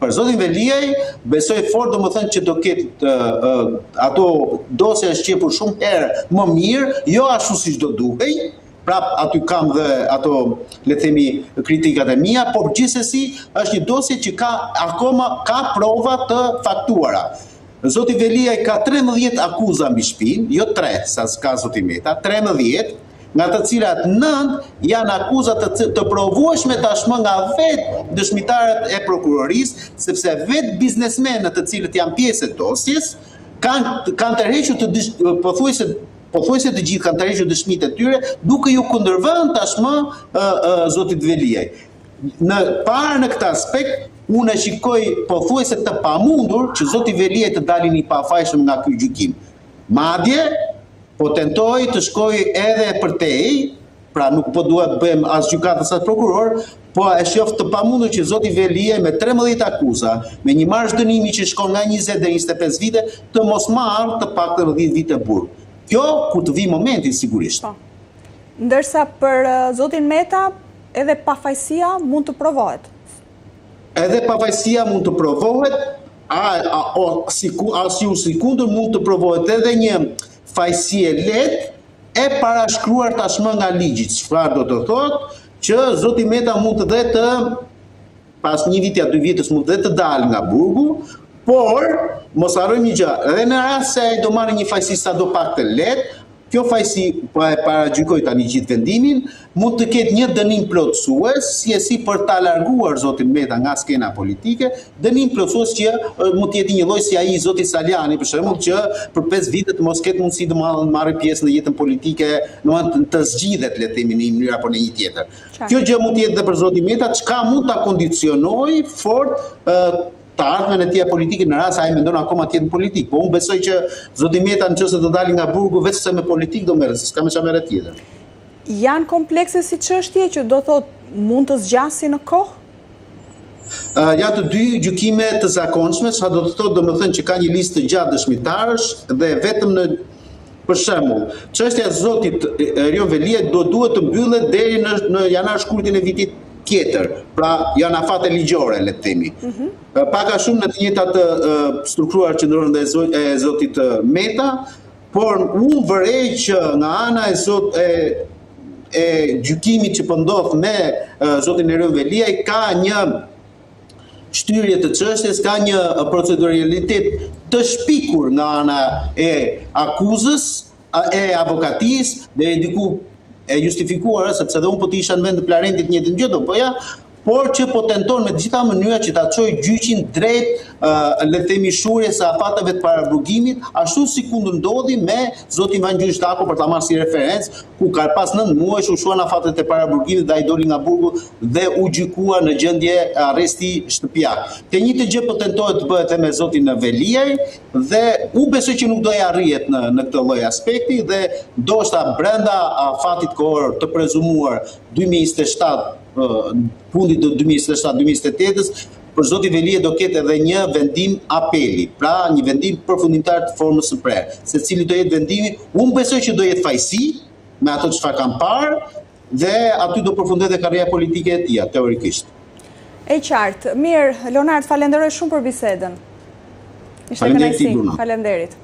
Për zotin Veliaj, besoj fort domethënë që do ketë ato dosja është qepur shumë herë më mirë, jo ashtu siç do duhej. Prap aty kam dhe ato, le të themi, kritikat e mia, por gjithsesi është një dosje që akoma ka prova të faktuara. Zoti Veliaj ka 13 akuza mbi shtëpinë, jo 3, sa ka zoti Meta, 13, nga të cilat 9 janë akuza të provueshme tashmë nga vetë dëshmitarët e prokurorisë, sepse vetë biznesmenët të cilët janë pjesë e dosjes kanë tërhequr pothuajse të gjithë kanë tërhequr dëshmitë e tyre, duke ju kundërvënë tashmë zotit Veliaj. Në këtë aspekt, unë e shikoj pothuajse të pamundur që zoti Veliaj të dalin i pafajshëm nga ky gjykim. Madje po tentoj të shkoj edhe përtej, pra nuk po duhet bëjmë as gjykatës as prokuror, po e shoh të pamundur që zoti Veliaj me 13 akuza, me një marrësh dënimi që shkon nga 20 deri 25 vite, të mos marrë të paktën 10 vite burg. Kjo kur të vi momenti sigurisht. Ndërsa për zotin Meta, edhe pafajësia mund të provohet. Edhe pafajësia mund të provohet, si kundër mund të provohet edhe një fajësi e lehtë e parashkruar tashmë nga ligji. Çfarë do të thotë që zoti Meta mund të pas 1 viti a 2 vitës mund të dalë nga burgu, por mos harrojmë një gjë, edhe në rast se ai do marrë një fajësi sado pak të lehtë, kjo fajësi po e paragjykoj tani gjithë vendimin, mund të ketë një dënim plotësues, si për ta larguar zotin Meta nga skena politike, dënim plotësues që mund të jetë një lloj si ai zoti Saliani, për shembull, që për 5 vite të mos ketë mundësi të marrë pjesë në jetën politike, të zgjidhet, le të themi, në një mënyrë apo në një tjetër. Kjo gjë mund të jetë edhe për zotin Meta, çka mund ta kondicionojë fort të ardhmen e tij politike në rast se ai mendon akoma të jetë politik. Po unë besoj që zoti Meta nëse do dalë nga burgu vetëm se me politik do merret, s'ka më çfarë tjetër. Janë komplekse si çështje që do thotë mund të zgjasin në kohë? Ja të dy gjykime të zakonshme, sa do të thotë domethënë që ka një listë të gjatë dëshmitarësh dhe vetëm për shembull, çështja e zotit Erion Veliaj duhet të mbyllet deri në janar shkurtin e vitit tjetër, pra janë afate ligjore, le të themi. Pak a shumë në të njëjtat struktura që ndrohen dhe e zotit Meta, por unë vërej që nga ana e gjykimit që po ndodh me zotin Erion Veliaj ka një shtyrje të çështjes, ka një proceduralitet të shpikur nga ana e akuzës, e avokatisë dhe diku e justifikuar, sepse dhe unë po të isha në vend të Plarentit njëjtën gjë do bëja, por që po tenton me të gjitha mënyra që ta çojë gjyqin drejt le të themi shurjes së afateve të paraburgimit, ashtu si kundër ndodhi me zotin Vangjull Shtako, për ta marrë si referencë, ku ka pas 9 muaj u shuan afatet e paraburgimit dhe ai doli nga burgu dhe u gjykua në gjendje arresti shtëpiak. Të njëjtë gjë po tentohet të bëhet edhe me zotin Veliaj dhe unë besoj që nuk do e arrihet në këtë lloj aspekti dhe ndoshta brenda afatit kohor të prezumuar 2027 fundit të 2027-2028-s, për zotin Veliaj do ketë edhe një vendim apeli, pra një vendim përfundimtar të formës së prerë. Secili do jetë vendimi, unë besoj që do jetë fajsi me ato çfarë kam parë dhe aty do përfundojë dhe karriera politike e tij, teorikisht. E qartë. Mirë, Leonard, falenderoj shumë për bisedën. Ishte kënaqësi. Faleminderit.